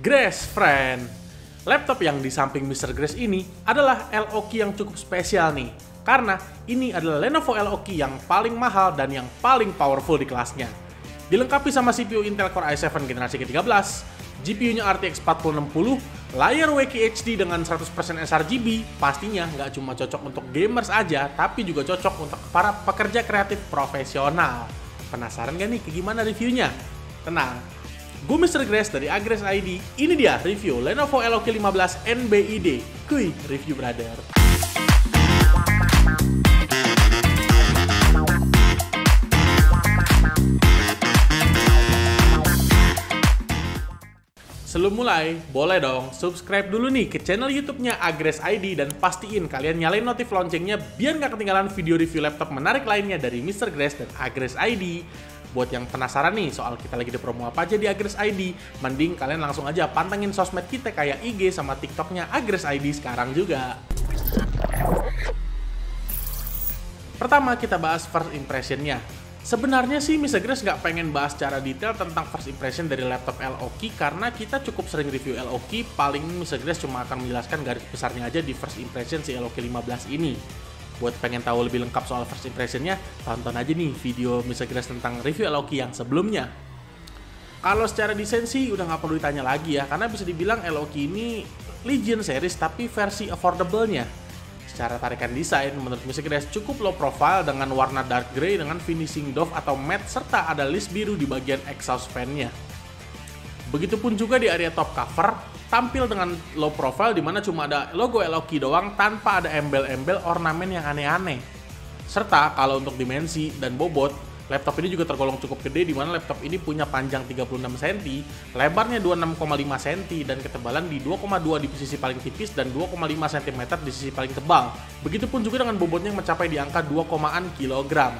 Grace Friend. Laptop yang di samping Mr. Grace ini adalah LOK yang cukup spesial nih. Karena ini adalah Lenovo LOK yang paling mahal dan yang paling powerful di kelasnya. Dilengkapi sama CPU Intel Core i7 generasi ke-13, GPU-nya RTX 4060, layar WQHD dengan 100% sRGB, pastinya nggak cuma cocok untuk gamers aja, tapi juga cocok untuk para pekerja kreatif profesional. Penasaran gak nih ke gimana reviewnya? Tenang, gue Mr. Grace dari Agres ID, ini dia review Lenovo LOK 15 NBID. Kuy, review brother. Sebelum mulai, boleh dong subscribe dulu nih ke channel YouTube-nya Agres ID dan pastiin kalian nyalain notif loncengnya biar nggak ketinggalan video review laptop menarik lainnya dari Mr. Grace dan Agres ID. Buat yang penasaran nih soal kita lagi di promo apa aja di Agres ID, mending kalian langsung aja pantengin sosmed kita kayak IG sama TikTok-nya Agres ID sekarang juga. Pertama kita bahas first impression-nya. Sebenarnya sih Mr. Grace nggak pengen bahas secara detail tentang first impression dari laptop LOK karena kita cukup sering review LOK, paling Mr. Grace cuma akan menjelaskan garis besarnya aja di first impression si LOK 15 ini. Buat pengen tahu lebih lengkap soal first impression-nya, tonton aja nih video Mr. Grace tentang review LOK yang sebelumnya. Kalau secara desain sih udah nggak perlu ditanya lagi ya, karena bisa dibilang LOK ini Legion series tapi versi affordable-nya. Secara tarikan desain, menurut Mr. Grace cukup low profile dengan warna dark grey dengan finishing doff atau matte serta ada list biru di bagian exhaust fan-nya. Begitupun juga di area top cover, tampil dengan low profile dimana cuma ada logo LOK doang tanpa ada embel-embel ornamen yang aneh-aneh. Serta kalau untuk dimensi dan bobot, laptop ini juga tergolong cukup gede dimana laptop ini punya panjang 36 cm, lebarnya 26,5 cm, dan ketebalan di 2,2 di sisi paling tipis dan 2,5 cm di sisi paling tebal. Begitupun juga dengan bobotnya yang mencapai di angka 2,an kilogram.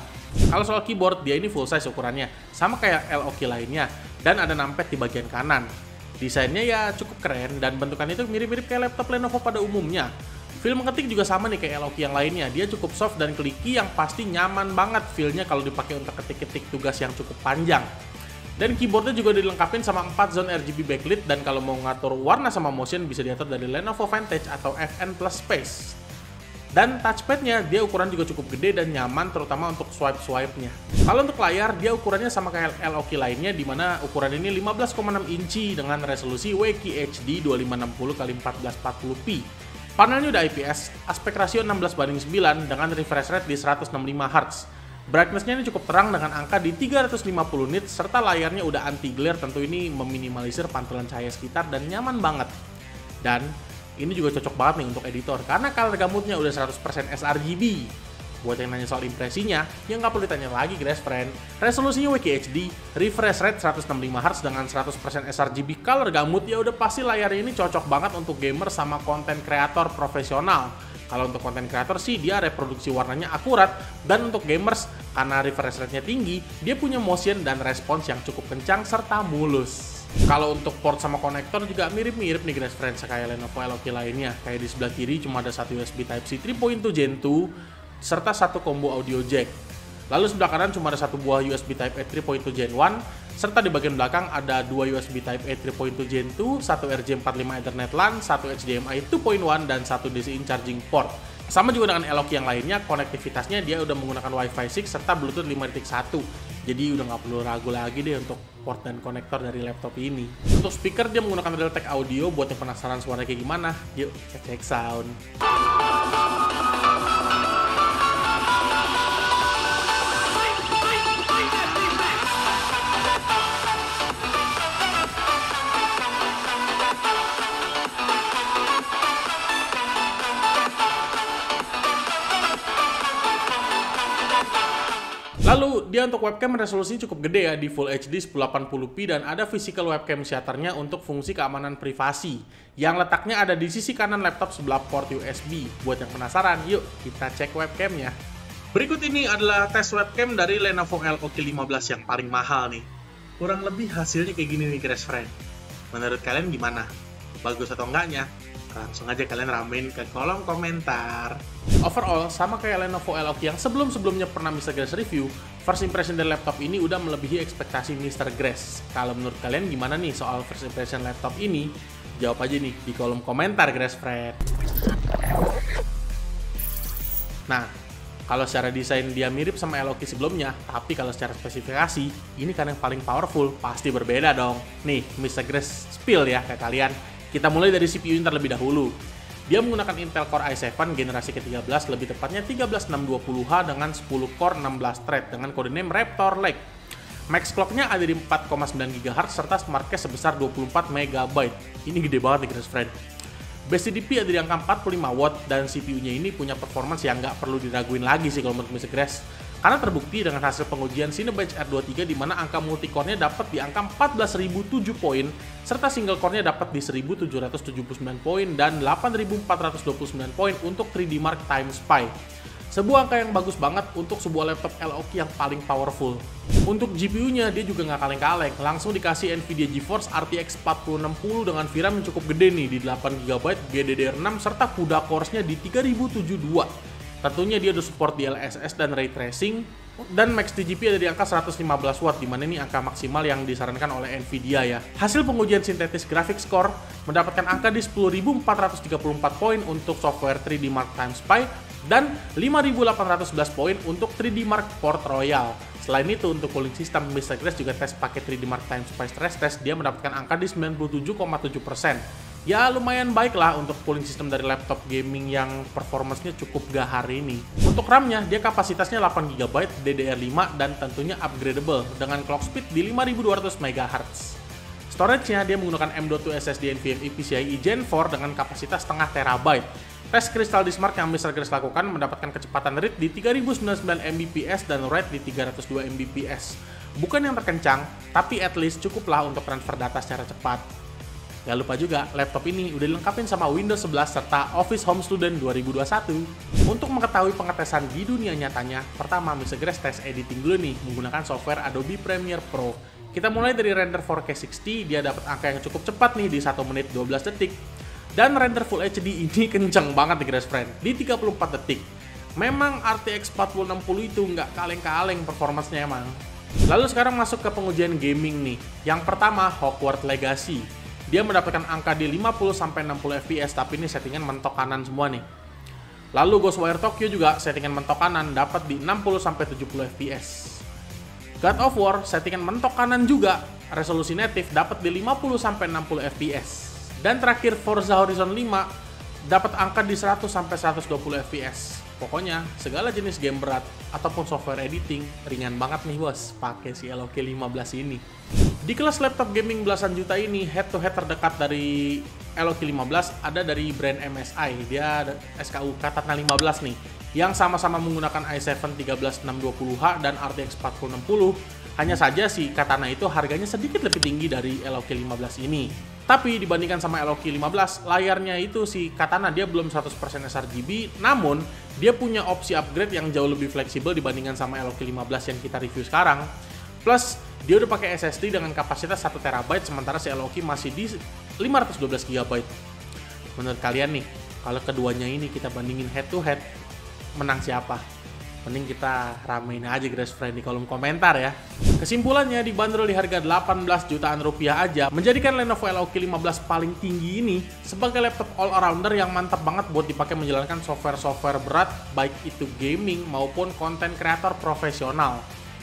Kalau soal keyboard, dia ini full size ukurannya, sama kayak LOK lainnya, dan ada numpad di bagian kanan. Desainnya ya cukup keren dan bentukannya itu mirip-mirip kayak laptop Lenovo pada umumnya. Feel mengetik juga sama nih kayak LOK yang lainnya, dia cukup soft dan clicky yang pasti nyaman banget feel-nya kalau dipakai untuk ketik-ketik tugas yang cukup panjang. Dan keyboardnya juga dilengkapi sama 4 zone RGB backlit dan kalau mau ngatur warna sama motion bisa diatur dari Lenovo Vantage atau FN Plus Space. Dan touchpadnya dia ukuran juga cukup gede dan nyaman terutama untuk swipe-swipe-nya. Kalau untuk layar dia ukurannya sama kayak LOK lainnya dimana ukuran ini 15,6 inci dengan resolusi WQHD 2560x1440p. Panelnya udah IPS, aspek rasio 16:9 dengan refresh rate di 165 Hz. Brightness-nya ini cukup terang dengan angka di 350 nits serta layarnya udah anti glare, tentu ini meminimalisir pantulan cahaya sekitar dan nyaman banget. Dan ini juga cocok banget nih untuk editor karena color gamutnya udah 100% sRGB. Buat yang nanya soal impresinya, ya nggak perlu ditanya lagi Grace Friend. Resolusinya WQHD, refresh rate 165 Hz dengan 100% sRGB color gamut, ya udah pasti layar ini cocok banget untuk gamer sama konten kreator profesional. Kalau untuk konten kreator sih dia reproduksi warnanya akurat, dan untuk gamers karena refresh rate-nya tinggi, dia punya motion dan respons yang cukup kencang serta mulus. Kalau untuk port sama konektor juga mirip-mirip nih Grace Friend kayak Lenovo LOK lainnya. Kayak di sebelah kiri cuma ada satu USB Type-C 3.2 Gen 2 serta satu combo audio jack. Lalu sebelah kanan cuma ada satu buah USB Type-A 3.2 Gen 1, serta di bagian belakang ada dua USB Type-A 3.2 Gen 2, satu RJ45 Ethernet LAN, satu HDMI 2.1, dan satu DC-in charging port. Sama juga dengan LOK yang lainnya, konektivitasnya dia udah menggunakan Wi-Fi 6 serta Bluetooth 5.1. Jadi udah nggak perlu ragu lagi deh untuk port dan konektor dari laptop ini. Untuk speaker dia menggunakan Realtek Audio, buat yang penasaran suaranya kayak gimana, yuk kita cek sound. Lalu dia untuk webcam resolusinya cukup gede ya di Full HD 1080p dan ada physical webcam shutternya untuk fungsi keamanan privasi yang letaknya ada di sisi kanan laptop sebelah port USB. Buat yang penasaran, yuk kita cek webcamnya. Berikut ini adalah tes webcam dari Lenovo LOK 15 yang paling mahal nih. Kurang lebih hasilnya kayak gini nih Grace Friend. Menurut kalian gimana? Bagus atau enggaknya? Langsung aja kalian ramein ke kolom komentar. Overall, sama kayak Lenovo LOK yang sebelum-sebelumnya pernah Mr. Grace review, First impression dari laptop ini udah melebihi ekspektasi Mr. Grace. Kalau menurut kalian gimana nih soal first impression laptop ini? Jawab aja nih di kolom komentar, Grace Friend. Nah, kalau secara desain dia mirip sama Eloki sebelumnya, tapi kalau secara spesifikasi, ini kan yang paling powerful, pasti berbeda dong. Nih, Mr. Grace spill ya ke kalian. Kita mulai dari CPU terlebih dahulu. Dia menggunakan Intel Core i7 generasi ke-13, lebih tepatnya 13620H dengan 10 core 16 thread dengan codename Raptor Lake. Max clock-nya ada di 4,9 GHz serta smart cache sebesar 24 MB. Ini gede banget nih, Grace Friend. Base TDP ada di angka 45 watt dan CPU-nya ini punya performance yang nggak perlu diraguin lagi sih kalau menurut Mr. Grace. Karena terbukti dengan hasil pengujian Cinebench R23 di mana angka multicore-nya dapat di angka 14.007 poin, serta single core-nya dapat di 1.779 poin dan 8.429 poin untuk 3D Mark Time Spy. Sebuah angka yang bagus banget untuk sebuah laptop LOK yang paling powerful. Untuk GPU-nya dia juga nggak kaleng-kaleng, langsung dikasih Nvidia GeForce RTX 4060 dengan VRAM yang cukup gede nih di 8GB GDDR6 serta CUDA cores-nya di 3072. Tentunya dia udah support DLSS dan Ray Tracing, dan Max TGP ada di angka 115 watt, dimana ini angka maksimal yang disarankan oleh Nvidia ya. Hasil pengujian sintetis graphics core mendapatkan angka di 10.434 poin untuk software 3D Mark Time Spy, dan 5.811 poin untuk 3D Mark Port Royal. Selain itu, untuk cooling system, Mr. Grace juga tes pakai 3D Mark Time Spy stress test, dia mendapatkan angka di 97,7%. Ya lumayan baik lah untuk cooling system dari laptop gaming yang performance-nya cukup gahar ini. Untuk RAM-nya, dia kapasitasnya 8GB DDR5 dan tentunya upgradable dengan clock speed di 5200 MHz. Storage-nya dia menggunakan M.2 SSD NVMe PCIe Gen 4 dengan kapasitas setengah terabyte. Tes Crystal Disk Mark yang Mr. Grace lakukan mendapatkan kecepatan read di 3099 Mbps dan write di 302 Mbps. Bukan yang terkencang, tapi at least cukuplah untuk transfer data secara cepat. Gak lupa juga, laptop ini udah dilengkapin sama Windows 11 serta Office Home Student 2021. Untuk mengetahui pengetesan di dunia nyatanya, pertama Mr. Grace tes editing dulu nih menggunakan software Adobe Premiere Pro. Kita mulai dari render 4K 60, dia dapat angka yang cukup cepat nih di 1 menit 12 detik. Dan render Full HD ini kenceng banget nih Grace Friend, di 34 detik. Memang RTX 4060 itu nggak kaleng-kaleng performance-nya emang. Lalu sekarang masuk ke pengujian gaming nih. Yang pertama, Hogwarts Legacy. Dia mendapatkan angka di 50-60 fps, tapi ini settingan mentok kanan semua nih. Lalu Ghostwire Tokyo juga settingan mentok kanan, dapat di 60-70 fps. God of War settingan mentok kanan juga, resolusi native dapat di 50-60 fps. Dan terakhir Forza Horizon 5 dapat angka di 100-120 fps. Pokoknya segala jenis game berat ataupun software editing ringan banget nih bos, pakai si LOK 15 ini. Di kelas laptop gaming belasan juta ini, head-to-head terdekat dari LOK 15 ada dari brand MSI, dia SKU Katana 15 nih, yang sama-sama menggunakan i7 13620H dan RTX 4060. Hanya saja si Katana itu harganya sedikit lebih tinggi dari LOK 15 ini. Tapi dibandingkan sama LOK 15, layarnya itu si Katana dia belum 100% sRGB, namun dia punya opsi upgrade yang jauh lebih fleksibel dibandingkan sama LOK 15 yang kita review sekarang. Plus, dia udah pakai SSD dengan kapasitas 1TB, sementara si LOK masih di 512 GB. Menurut kalian nih, kalau keduanya ini kita bandingin head to head, menang siapa? Mending kita ramein aja Grace Friend di kolom komentar ya. Kesimpulannya, dibanderol di harga 18 jutaan rupiah aja, menjadikan Lenovo LOK 15 paling tinggi ini sebagai laptop all-arounder yang mantap banget buat dipakai menjalankan software-software berat, baik itu gaming maupun konten kreator profesional.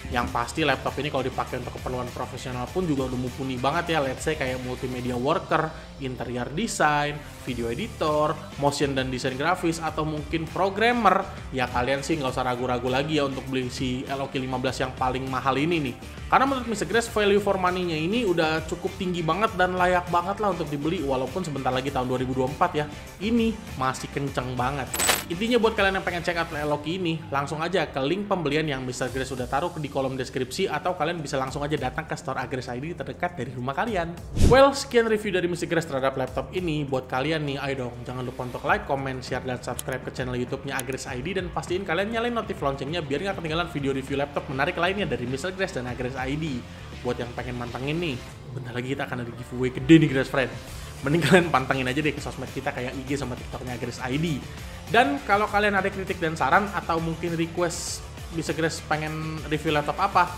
Yang pasti laptop ini kalau dipakai untuk keperluan profesional pun juga udah mumpuni banget ya, let's say kayak multimedia worker, interior design, video editor, motion dan desain grafis, atau mungkin programmer. Ya kalian sih nggak usah ragu-ragu lagi ya untuk beli si LOK 15 yang paling mahal ini nih. Karena menurut Mr. Grace value for money-nya ini udah cukup tinggi banget dan layak banget lah untuk dibeli, walaupun sebentar lagi tahun 2024 ya. Ini masih kenceng banget. Intinya buat kalian yang pengen check out LOK ini, langsung aja ke link pembelian yang Mr. Grace udah taruh di kolom deskripsi, atau kalian bisa langsung aja datang ke store Agres ID terdekat dari rumah kalian. Well, sekian review dari Mr. Grace terhadap laptop ini. Buat kalian nih, ayo dong, jangan lupa untuk like, comment, share, dan subscribe ke channel YouTube-nya Agres ID, dan pastiin kalian nyalain notif loncengnya biar nggak ketinggalan video review laptop menarik lainnya dari Mr. Grace dan Agres ID. Buat yang pengen mantengin nih, bentar lagi kita akan ada giveaway gede nih Grace Friend. Mending kalian pantengin aja deh ke sosmed kita kayak IG sama TikToknya Agres ID. Dan kalau kalian ada kritik dan saran atau mungkin request Mr. Grace pengen review laptop apa?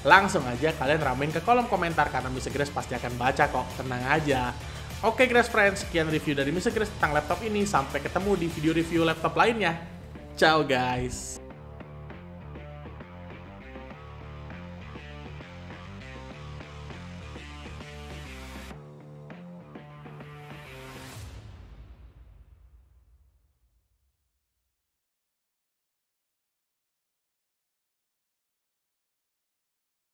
Langsung aja kalian ramein ke kolom komentar karena Mr. Grace pasti akan baca kok, tenang aja. Oke Grace Friends, sekian review dari Mr. Grace tentang laptop ini. Sampai ketemu di video review laptop lainnya. Ciao guys.